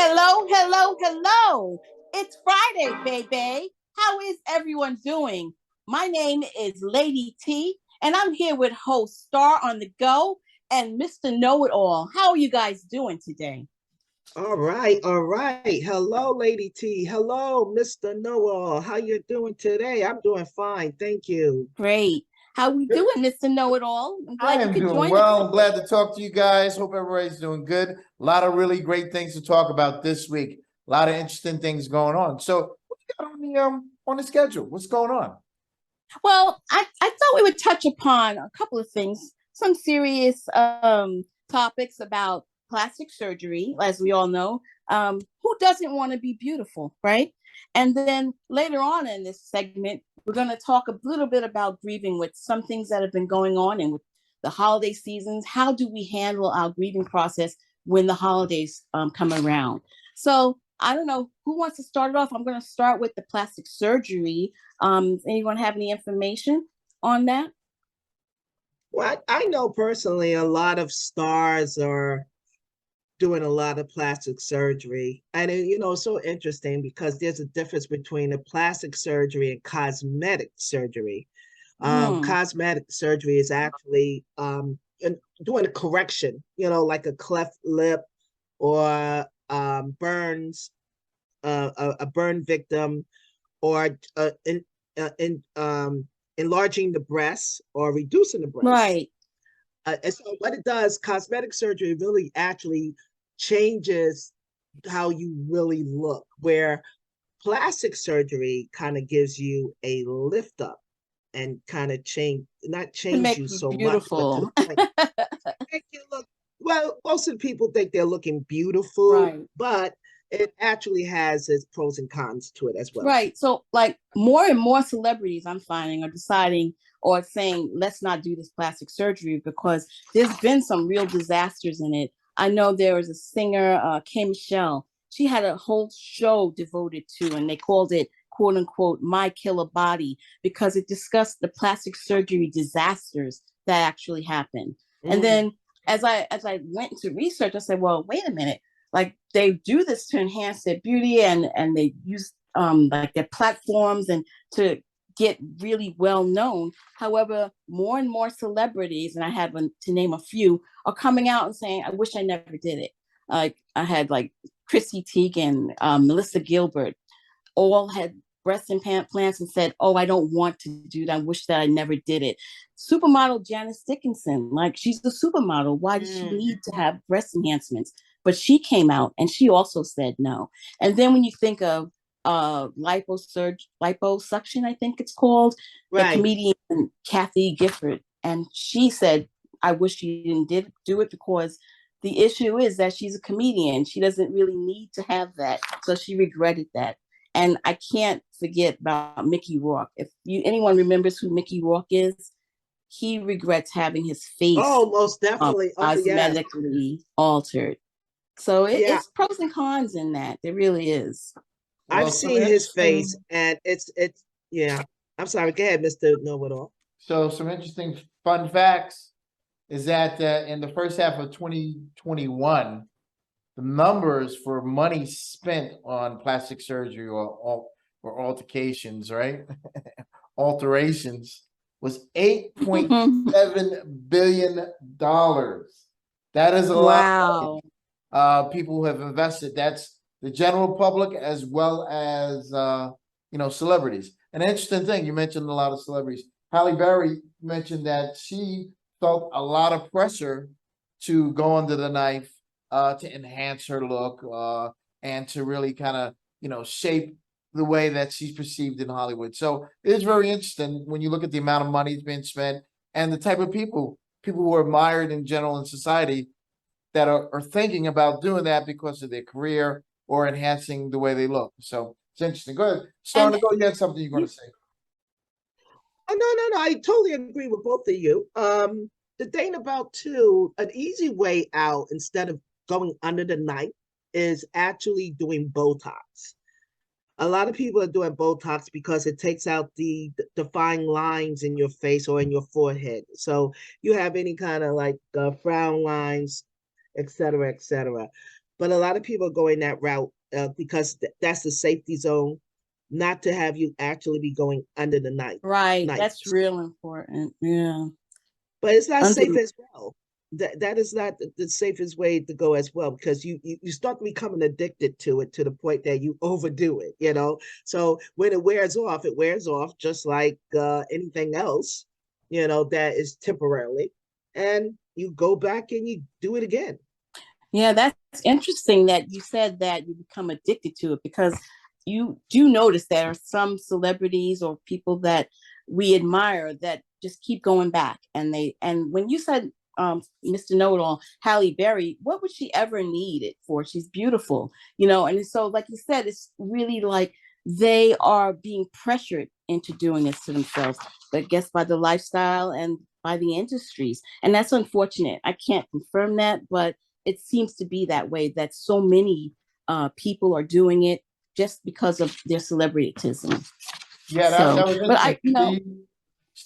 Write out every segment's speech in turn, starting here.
Hello, hello, hello. It's Friday, baby. How is everyone doing? My name is Lady T, and I'm here with host Star on the Go and Mr. Know It All. How are you guys doing today? All right, all right. Hello, Lady T. Hello, Mr. Noah. How you doing today? I'm doing fine, thank you. Great. How we doing, Mr. Know It All? I'm I glad you am could doing join us well. I'm today. glad to talk to you guys. Hope everybody's doing good. A lot of really great things to talk about this week. A lot of interesting things going on. So, what you got on the schedule? What's going on? Well, I thought we would touch upon a couple of things, some serious topics about plastic surgery, as we all know. Who doesn't want to be beautiful, right? And then later on in this segment, we're going to talk a little bit about grieving with some things that have been going on and with the holiday seasons. How do we handle our grieving process when the holidays come around? So I don't know who wants to start it off. I'm going to start with the plastic surgery. Anyone have any information on that? Well, I know personally a lot of stars are doing a lot of plastic surgery. And it's so interesting because there's a difference between a plastic surgery and cosmetic surgery. Hmm. Cosmetic surgery is actually doing a correction, like a cleft lip or burns, a burn victim, or enlarging the breasts or reducing the breasts. Right. And so what it does, cosmetic surgery really actually changes how you really look, where plastic surgery kind of gives you a lift up and kind of not To change make you you so much, but to the beautiful. point make you look, well, most of the people think they're looking beautiful, Right. but it actually has its pros and cons to it as well. Right. So, like, more and more celebrities I'm finding are deciding or saying, let's not do this plastic surgery because there's been some real disasters in it. I know there was a singer, K. Michelle. She had a whole show devoted to, and they called it, quote unquote, My Killer Body, because it discussed the plastic surgery disasters that actually happened. And Mm, then as I went into research, I said, well, wait a minute, like they do this to enhance their beauty and they use like their platforms and to get really well known. However, more and more celebrities, and I have to name a few, are coming out and saying, I wish I never did it. Like I had like Chrissy Teigen, Melissa Gilbert, all had breast implants and said, oh, I don't want to do that. I wish that I never did it. Supermodel Janice Dickinson, like she's a supermodel. Why does she mm. need to have breast enhancements? But she came out and she also said no. And then when you think of liposuction, I think it's called, the Right. comedian Kathy Gifford, and she said, I wish she didn't did do it because the issue is that she's a comedian. She doesn't really need to have that. So she regretted that. And I can't forget about Mickey Rourke. If anyone remembers who Mickey Rourke is, he regrets having his face Oh, most definitely. Oh, yes. cosmetically altered. So Yeah, it's pros and cons in that. There really is. I've Well, some seen his face, interesting, and it's yeah. I'm sorry. Go ahead, Mr. Know It All. some interesting fun facts is that in the first half of 2021, the numbers for money spent on plastic surgery or altercations, right? Alterations was $8.7 billion. That is a lot of money. Wow. People who have invested. That's the general public as well as celebrities. An interesting thing, you mentioned a lot of celebrities. Halle Berry mentioned that she felt a lot of pressure to go under the knife to enhance her look and to really kind of shape the way that she's perceived in Hollywood. So it is very interesting when you look at the amount of money that's being spent and the type of people who are admired in general in society that are thinking about doing that because of their career or enhancing the way they look. So it's interesting. Go ahead. And Starting to go, you had something you're going to say. Oh, no, no. I totally agree with both of you. The thing about too, an easy way out instead of going under the knife is actually doing Botox. A lot of people are doing Botox because it takes out the defined lines in your face or in your forehead. So you have any kind of like frown lines, et cetera, et cetera. but a lot of people are going that route because that's the safety zone, not to have you actually be going under the Right. knife. That's real important. Yeah. But it's not Under safe as well. That is not the safest way to go as well, because you start becoming addicted to it to the point that you overdo it, you know. So when it wears off just like anything else, you know, that is temporarily, and you go back and you do it again. Yeah, that's interesting that you said that you become addicted to it because you do notice there are some celebrities or people that we admire that just keep going back. And when you said Mr. Know-it-all, Halle Berry, what would she ever need it for? She's beautiful, you know, and so like you said, it's really like they are being pressured into doing this to themselves, I guess by the lifestyle and by the industries. And that's unfortunate. I can't confirm that, but it seems to be that way that so many people are doing it just because of their celebrityism. Yeah, So, that was but interesting. I, you know,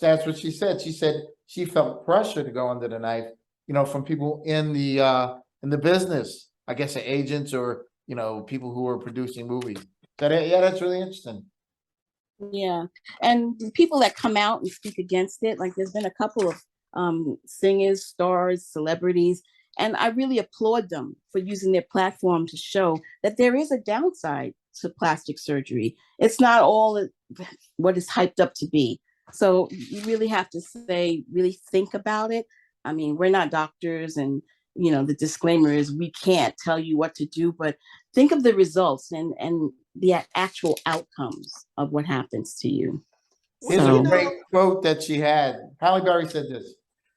That's what she said. She said she felt pressure to go under the knife, from people in the business, I guess the agents or people who are producing movies. Yeah, that's really interesting. yeah, and the people that come out and speak against it, like there's been a couple of singers, stars, celebrities, and I really applaud them for using their platform to show that there is a downside to plastic surgery. It's not all what is hyped up to be. So you really have to really think about it. I mean, we're not doctors, and the disclaimer is we can't tell you what to do, but think of the results and the actual outcomes of what happens to you. Well, Here's a you So great know, quote that she had. Halle Berry said this.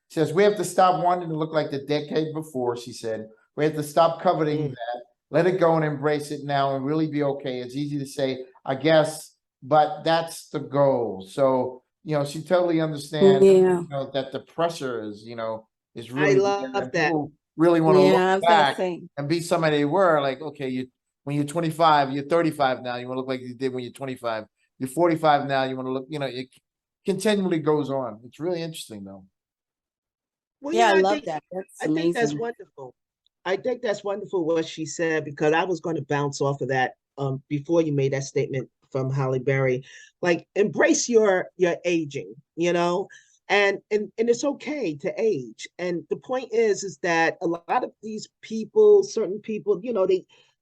She says, "We have to stop wanting to look like the decade before," she said. "We have to stop coveting mm, that, let it go and embrace it now and really be okay. It's easy to say, I guess, but that's the goal." So, she totally understands, yeah, that the pressure is I really there love and that. people really want to look yeah, I was gonna back say, and be somebody they were. Like, okay, when you're 25, you're 35 now, you want to look like you did when you're 25. You're 45 now, you want to look, it continually goes on. It's really interesting though. Well, yeah, I love that. That's I think that's amazing. wonderful. I think that's wonderful what she said, because I was going to bounce off of that before you made that statement from Halle Berry. Like, embrace your aging, you know, and it's okay to age. And the point is that a lot of these people, certain people,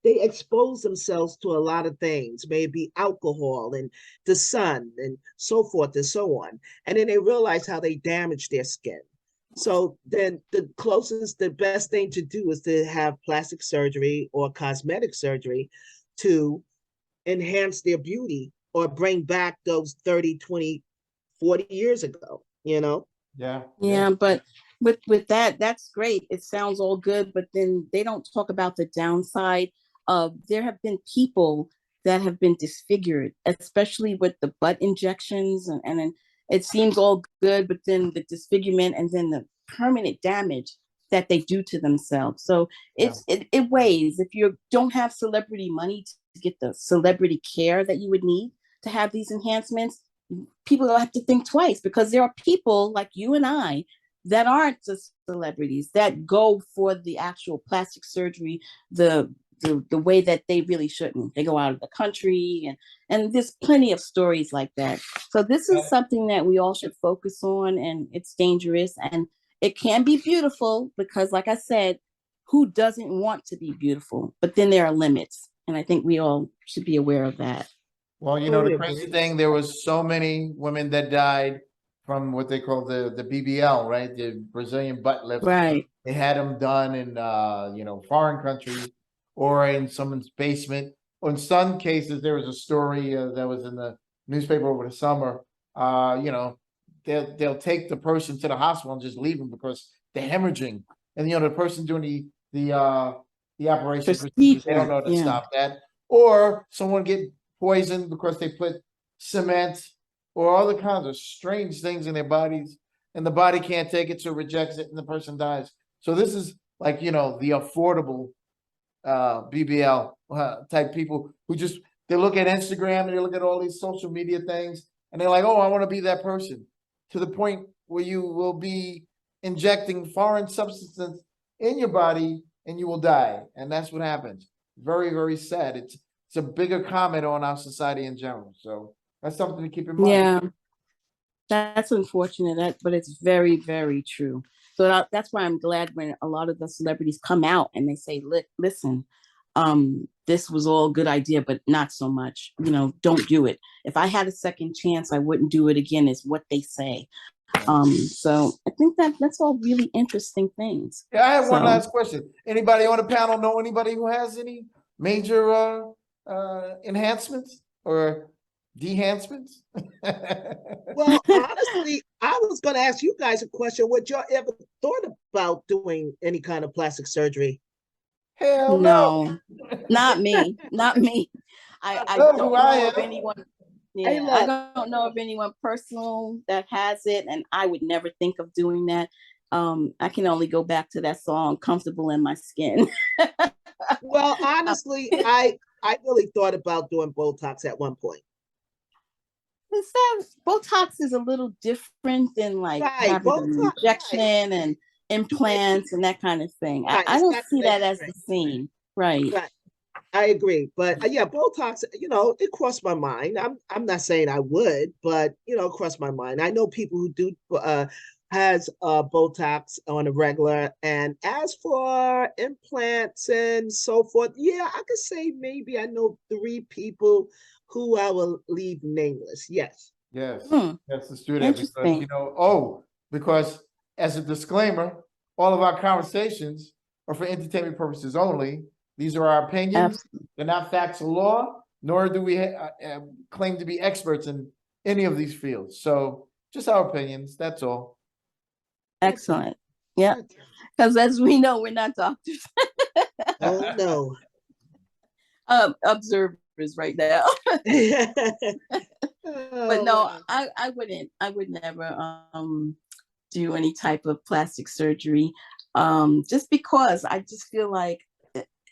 they expose themselves to a lot of things, maybe alcohol and the sun and so forth and so on. And then they realize how they damage their skin. So then the best thing to do is to have plastic surgery or cosmetic surgery to enhance their beauty or bring back those 30, 20, 40 years ago, you know? Yeah, yeah. Yeah, but with that, that's great. It sounds all good, but then they don't talk about the downside of there have been people that have been disfigured, especially with the butt injections, and then it seems all good, but then the disfigurement and then the permanent damage that they do to themselves. So Yeah. it weighs. If you don't have celebrity money to get the celebrity care that you would need to have these enhancements, people have to think twice, because there are people like you and I that aren't just celebrities that go for the actual plastic surgery the way that they really shouldn't. They go out of the country, and there's plenty of stories like that. So this is something that we all should focus on, and it's dangerous, and it can be beautiful because, like I said, who doesn't want to be beautiful? But then there are limits, and I think we all should be aware of that. Well, Totally the agree crazy with thing, there was so many women that died from what they call the BBL, right? The Brazilian butt lift. Right. They had them done in foreign countries or in someone's basement. Or in some cases, there was a story that was in the newspaper over the summer. They'll take the person to the hospital and just leave them because they're hemorrhaging, and the person doing the operation procedure, they don't Procedure. know to Yeah. stop that, or someone get poisoned because they put cement or other kinds of strange things in their bodies, and the body can't take it, so rejects it, and the person dies. So this is like the affordable BBL type people who just they look at Instagram and they look at all these social media things and they're like, oh, I want to be that person, to the point where you will be injecting foreign substances in your body and you will die. And that's what happens. Very, very sad. It's a bigger comment on our society in general. So that's something to keep in mind. Yeah, that's unfortunate, but it's very, very true. So that's why I'm glad when a lot of the celebrities come out and they say, listen, this was all a good idea, but not so much, don't do it. If I had a second chance, I wouldn't do it again, is what they say. So I think that's all really interesting things. Yeah, I have one So, last question. Anybody on the panel know anybody who has any major enhancements or dehancements? Well, honestly, I was going to ask you guys a question. Would y'all ever thought about doing any kind of plastic surgery? Hell no. no, not me, not me. I Know don't who I know of am. anyone. Hey, Yeah, I look, don't know of anyone personal that has it, and I would never think of doing that. I can only go back to that song, "Comfortable in My Skin." well, honestly, I really thought about doing Botox at one point. Botox is a little different than like Right, having an Botox, injection right, and implants and that kind of thing. I, right. I It's don't not see the same that as the thing. same. Right. Right. I agree, but yeah, Botox. It crossed my mind. I'm not saying I would, but it crossed my mind. I know people who do has Botox on a regular, and as for implants and so forth, yeah, I could say maybe I know 3 people who I will leave nameless. Yes. Yes, Hmm. yes, let's do that because Interesting. because as a disclaimer, all of our conversations are for entertainment purposes only. These are our opinions; Absolutely. they're not facts of law, nor do we claim to be experts in any of these fields. So, just our opinions. That's all. That's all. Excellent. Yeah. That's all. Because as we know, we're not doctors. Oh no. Observers right now. But Oh no, wow. I would never do any type of plastic surgery. Just because I just feel like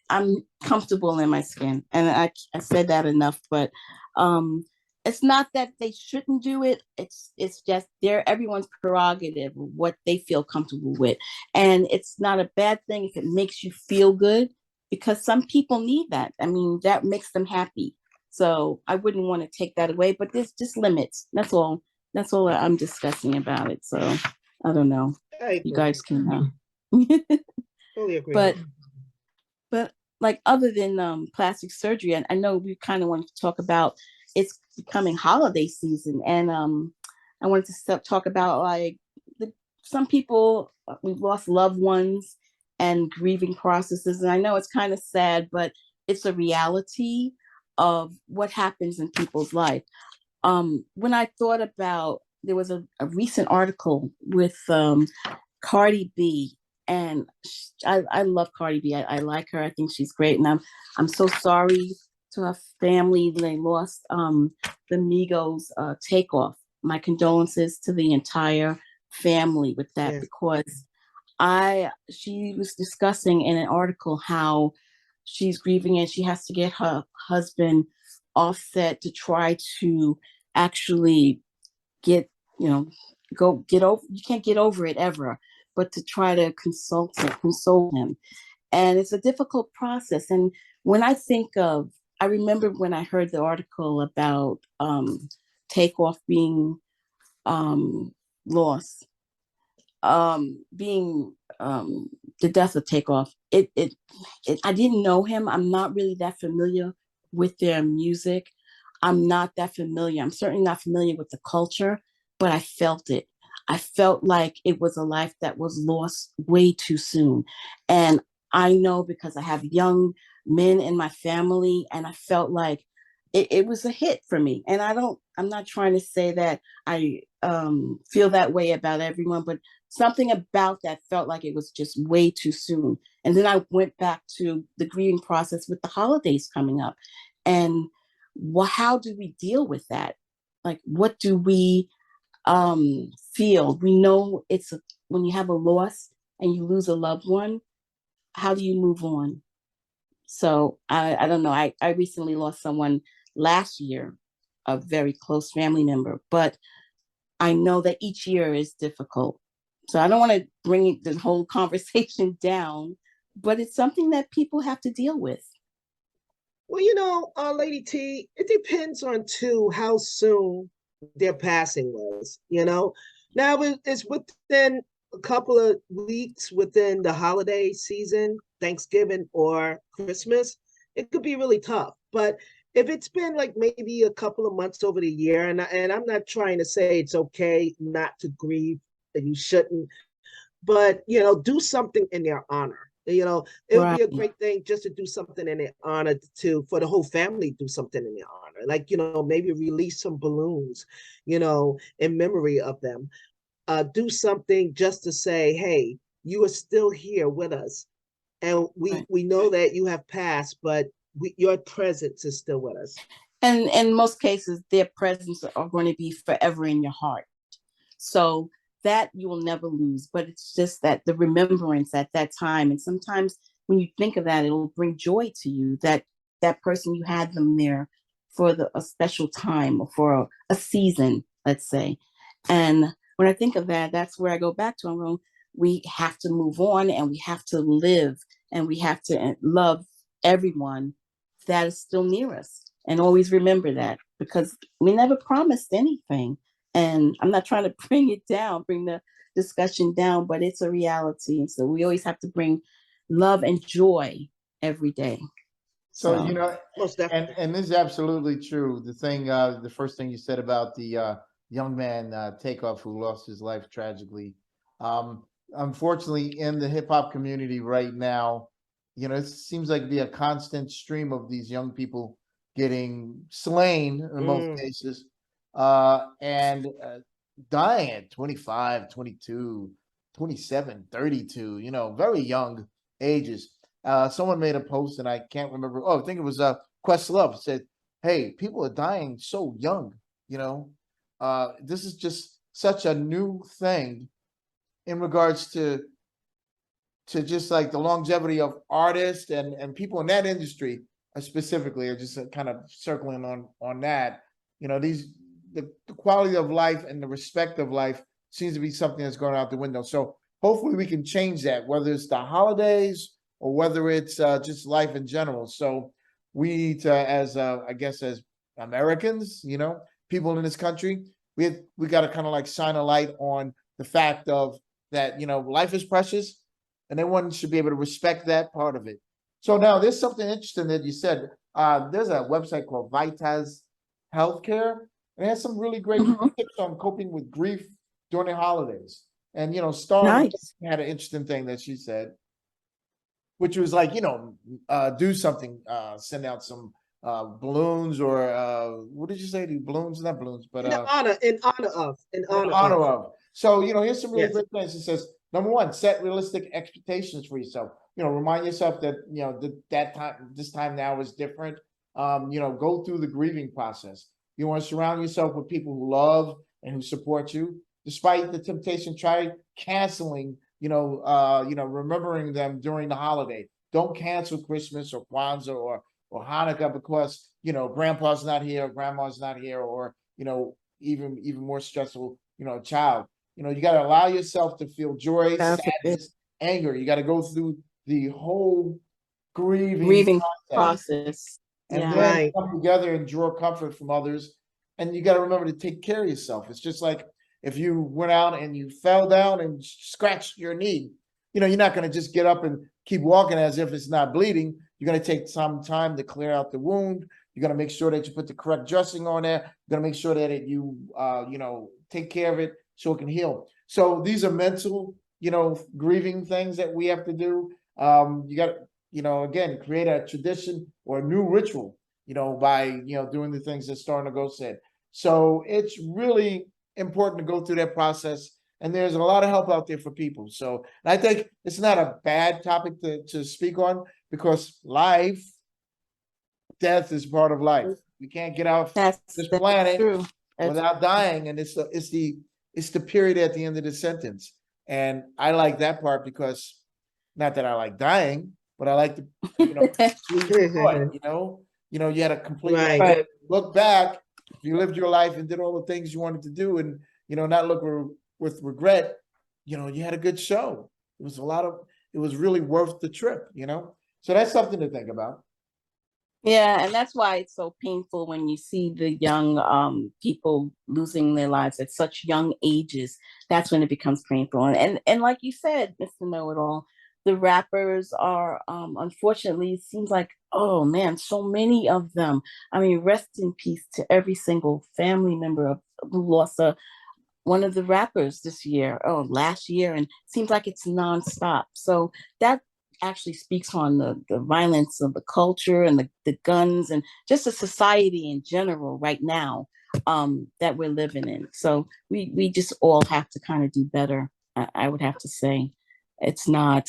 I'm comfortable in my skin. And I said that enough, but um it's not that they shouldn't do it. It's just they're everyone's prerogative, what they feel comfortable with. And it's not a bad thing if it makes you feel good, because some people need that. I mean, that makes them happy. So I wouldn't want to take that away, but there's just limits. That's all I'm discussing about it. So I don't know. I You agree. guys can Totally agree. but but like other than plastic surgery, and I know we kind of wanted to talk about, it's becoming holiday season, and I wanted to talk about like some people, we've lost loved ones and grieving processes, and I know it's kind of sad, but it's a reality of what happens in people's life. When I thought about, there was a recent article with Cardi B, and I love Cardi B. I like her. I think she's great, and I'm so sorry to her family. They lost the Migos takeoff. My condolences to the entire family with that, Yeah. because I she was discussing in an article how she's grieving and she has to get her husband offset to try to actually get, you know, go get over, you can't get over it ever, but to try to console him. And it's a difficult process. And when I think of, I remember when I heard the article about Takeoff being lost, being the death of Takeoff. It I didn't know him. I'm not really that familiar with their music. I'm not that familiar. I'm certainly not familiar with the culture, but I felt it. I felt like it was a life that was lost way too soon. And I know because I have young men in my family, and I felt like it was a hit for me. And I'm not trying to say that I feel that way about everyone, but something about that felt like it was just way too soon. And then I went back to the grieving process with the holidays coming up. And how do we deal with that? Like, what do we feel? We know when you have a loss and you lose a loved one, how do you move on? So I don't know. I recently lost someone last year, a very close family member, but I know that each year is difficult. So I don't want to bring the whole conversation down, but it's something that people have to deal with. Well, Lady T, it depends on too how soon their passing was. Now it's within a couple of weeks within the holiday season, Thanksgiving or Christmas, it could be really tough. But if it's been like maybe a couple of months over the year, and I'm not trying to say it's okay not to grieve and you shouldn't, but do something in their honor. It would Right. be a great thing just to do something in their honor, to for the whole family do something in their honor, like maybe release some balloons, in memory of them. Do something just to say, hey, you are still here with us, and we Right. we know that you have passed, but your presence is still with us. And in most cases, their presence are going to be forever in your heart. So that you will never lose. But it's just that the remembrance at that time. And sometimes when you think of that, it'll bring joy to you that that person, you had them there for a special time or for a season, let's say. And when I think of that, that's where I go back to. We have to move on and we have to live and we have to love everyone that is still near us. And always remember that because we never promised anything. And I'm not trying to bring the discussion down, but it's a reality. And so we always have to bring love and joy every day. So, So, Most definitely. and this is absolutely true. The first thing you said about the young man Takeoff who lost his life tragically. Um, Unfortunately, in the hip hop community right now, it seems like to be a constant stream of these young people getting slain in most cases, and dying at 25, 22, 27, 32, very young ages. Someone made a post and I can't remember. Oh, I think it was Questlove said, "Hey, people are dying so young. You know, this is just such a new thing in regards to just like the longevity of artists and people in that industry specifically are just kind of circling on that. These the quality of life and the respect of life seems to be something that's going out the window. So hopefully we can change that, whether it's the holidays or whether it's just life in general. So we need to, as I guess, as Americans, people in this country, we got to kind of like shine a light on the fact of that, life is precious and everyone should be able to respect that part of it. So now there's something interesting that you said. There's a website called Vitas Healthcare, and it has some really great mhm, tips on coping with grief during the holidays. And Star nice. had an interesting thing that she said, which was like, do something, send out some balloons or what did you say? Do balloons, not balloons, but In in honor honor of. of. So, here's some really Yes. great things. It says, number one, set realistic expectations for yourself. Remind yourself that, that time, this time now is different. Go through the grieving process. You want to surround yourself with people who love and who support you. Despite the temptation, try canceling, remembering them during the holiday. Don't cancel Christmas or Kwanzaa or Hanukkah because, grandpa's not here, grandma's not here, or, even more stressful, child. You got to allow yourself to feel joy, God forbid. sadness, anger. You got to go through the whole grieving Grieving process process. and Yeah. then Right. come together and draw comfort from others. And you got to remember to take care of yourself. It's just like if you went out and you fell down and scratched your knee, you're not going to just get up and keep walking as if it's not bleeding. You're going to take some time to clear out the wound. You're going to make sure that you put the correct dressing on there. You're going to make sure that you take care of it so it can heal. So these are mental, grieving things that we have to do. You got to, again, create a tradition or a new ritual, by, doing the things that Star Go said. So it's really important to go through that process. And there's a lot of help out there for people. So I think it's not a bad topic to speak on because death is part of life. We can't get off this That's planet true. That's without dying. And it's the period at the end of the sentence. And I like that part because not that I like dying, but I like to, sweet joy, you had a complete life. Right. Look back, if you lived your life and did all the things you wanted to do and, not look with regret, you had a good show. It it was really worth the trip, you know? So that's something to think about. Yeah, and that's why it's so painful when you see the young people losing their lives at such young ages. That's when it becomes painful. And like you said, Mr. Know It All, the rappers are unfortunately, it seems like, oh man, so many of them. I mean, rest in peace to every single family member of who lost one of the rappers this year, oh, last year, and it seems like it's nonstop. So that actually speaks on the violence of the culture and the guns and just the society in general right now that we're living in. So we just all have to kind of do better. I would have to say it's not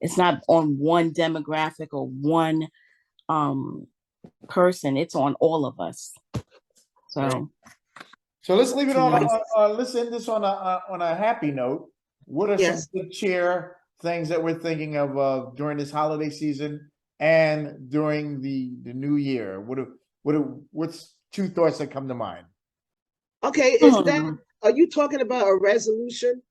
it's not on one demographic or one um person. It's on all of us. So So let's leave it on, nice. let's end this on a happy note. What are some Yes. good cheer things that we're thinking of during this holiday season and during the new year? What's two thoughts that come to mind? Okay, is that, are you talking about a resolution?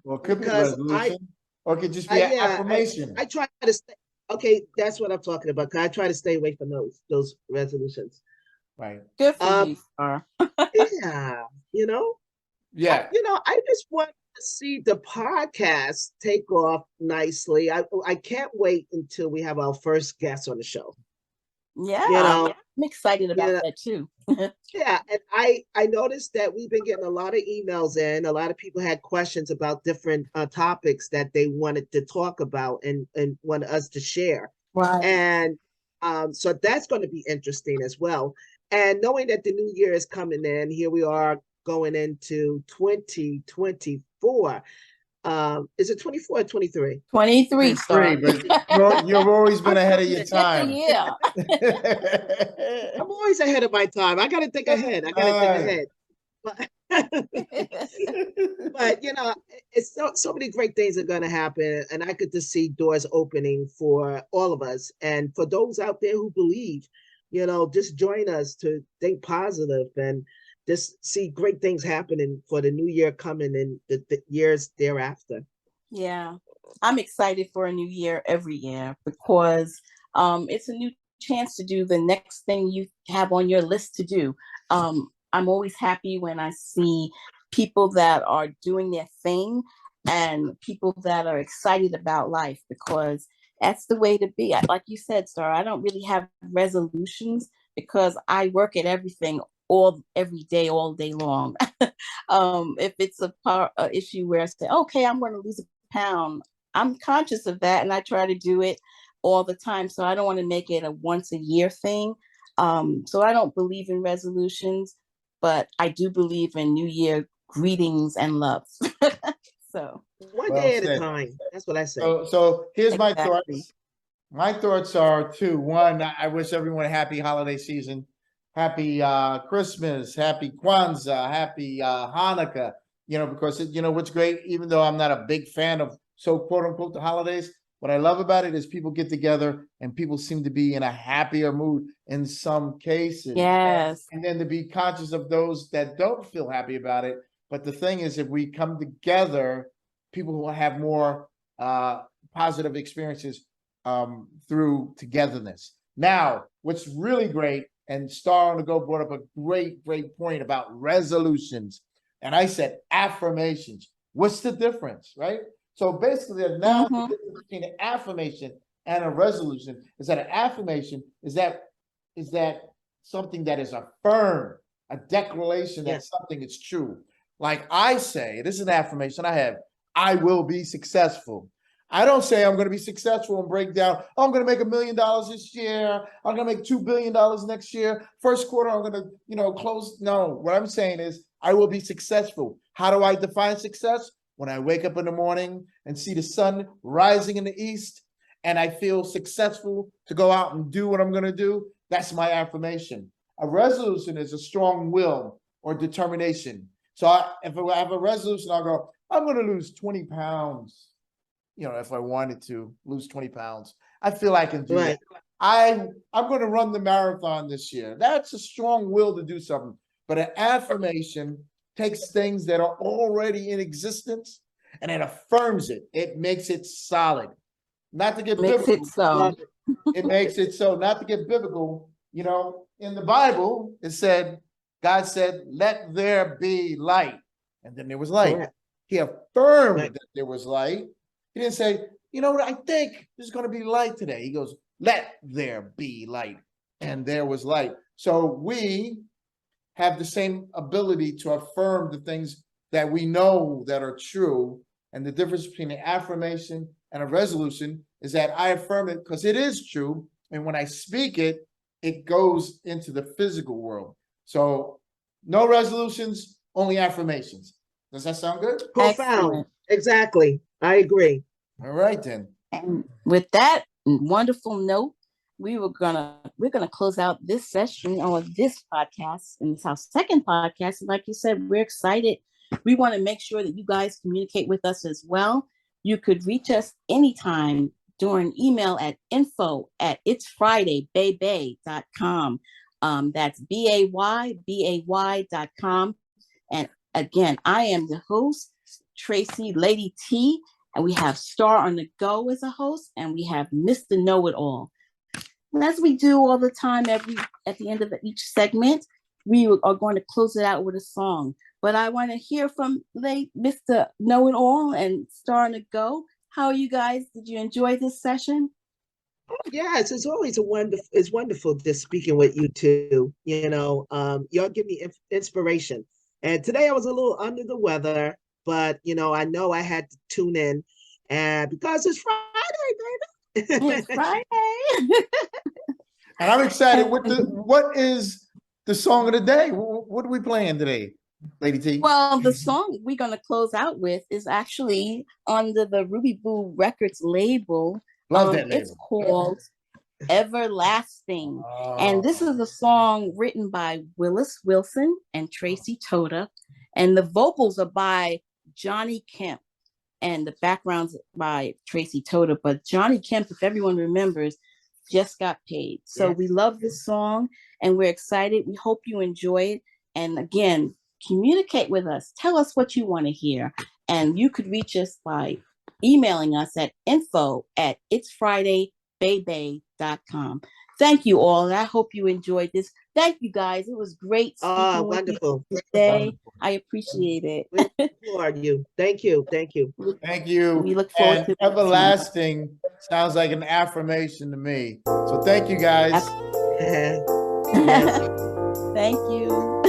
Well, it could be a Because resolution, or it could just be an yeah, affirmation. I try to stay. Okay, that's what I'm talking about. 'Cause I try to stay away from those resolutions. Right. Good for Um, you, Star. yeah, you know, Yeah. I just want to see the podcast take off nicely. I can't wait until we have our first guest on the show. Yeah, You know, I'm excited about yeah, that too. yeah, and I noticed that we've been getting a lot of emails in. A lot of people had questions about different topics that they wanted to talk about and wanted us to share. Right. And so that's going to be interesting as well. And knowing that the new year is coming in, here we are going into 2024. Is it 24 or 23? 23, Three, Star. but you've always been ahead of your time. Yeah. I'm always ahead of my time. I got to think ahead. I got to think ahead. But, but it's so many great things are going to happen, and I could just see doors opening for all of us, and for those out there who believe, just join us to think positive and just see great things happening for the new year coming and the years thereafter. Yeah. I'm excited for a new year every year because it's a new chance to do the next thing you have on your list to do. I'm always happy when I see people that are doing their thing and people that are excited about life because that's the way to be. Like you said, Star, I don't really have resolutions because I work at everything every day, all day long. If it's a issue where I say, okay, I'm going to lose a pound, I'm conscious of that and I try to do it all the time. So I don't want to make it a once a year thing. So I don't believe in resolutions, but I do believe in New Year greetings and love. So One Well day at a said. time. That's what I say. So here's my exactly. thoughts. My thoughts are two. One, I wish everyone a happy holiday season, happy Christmas, happy Kwanzaa, happy Hanukkah. Because what's great, even though I'm not a big fan of quote unquote the holidays, what I love about it is people get together and people seem to be in a happier mood in some cases. Yes. And then to be conscious of those that don't feel happy about it. But the thing is, if we come together, people will have more positive experiences through togetherness. Now, what's really great, and Star on the Go brought up a great point about resolutions. And I said affirmations. What's the difference, right? So basically, now the difference between an affirmation and a resolution is that an affirmation is that something that is affirmed, a declaration that something is true. Like I say, this is an affirmation I have, I will be successful. I don't say I'm going to be successful and break down, oh, I'm going to make $1 million this year. I'm going to make $2 billion next year. First quarter, I'm going to, close. No, what I'm saying is I will be successful. How do I define success? When I wake up in the morning and see the sun rising in the east and I feel successful to go out and do what I'm going to do, that's my affirmation. A resolution is a strong will or determination. So if I have a resolution, I'll go, I'm going to lose 20 pounds. If I wanted to lose 20 pounds, I feel I can do that. I'm going to run the marathon this year. That's a strong will to do something. But an affirmation takes things that are already in existence and it affirms it. It makes it solid. Not to get Makes it biblical. so. It makes it so. Not to get biblical. You know, in the Bible, it said, God said, let there be light. And then there was light. Correct. He affirmed Right. that there was light. He didn't say, you know what, I think there's going to be light today. He goes, let there be light. And there was light. So we have the same ability to affirm the things that we know that are true. And the difference between an affirmation and a resolution is that I affirm it because it is true. And when I speak it, it goes into the physical world. So no resolutions, only affirmations. Does that sound good? Profound. Excellent. Exactly. I agree. All right, then. And with that wonderful note, we're gonna close out this session on this podcast, and it's our second podcast. And like you said, we're excited. We want to make sure that you guys communicate with us as well. You could reach us anytime during email at info@itsfridaybaybay.com. That's BAYBAY.com. And again, I am the host, Tracy Lady T, and we have Star on the Go as a host, and we have Mr. Know-It-All. And as we do all the time, at the end of each segment, we are going to close it out with a song. But I want to hear from Mr. Know-It-All and Star on the Go. How are you guys? Did you enjoy this session? Yes, it's always it's wonderful just speaking with you two. Y'all give me inspiration. And today I was a little under the weather, but I know I had to tune in, and because it's Friday, baby. It's Friday. And I'm excited. What is the song of the day? What are we playing today, Lady T? Well, the song we're going to close out with is actually under the Ruby Boo Records label. Love that label. It's called Everlasting. And this is a song written by Willis Wilson and Tracy Toda. And the vocals are by Johnny Kemp. And the background's by Tracy Toda. But Johnny Kemp, if everyone remembers, just got paid. So we love this song and we're excited. We hope you enjoy it. And again, communicate with us. Tell us what you want to hear. And you could reach us by emailing us at info@itsfridaybaybay.com. Thank you all. And I hope you enjoyed this. Thank you guys. It was great speaking with Wonderful. you today. I appreciate it. We applaud you. Thank you. Thank you. Thank you. We look forward to everlasting sounds like an affirmation to me. So thank you guys. Yes. Thank you.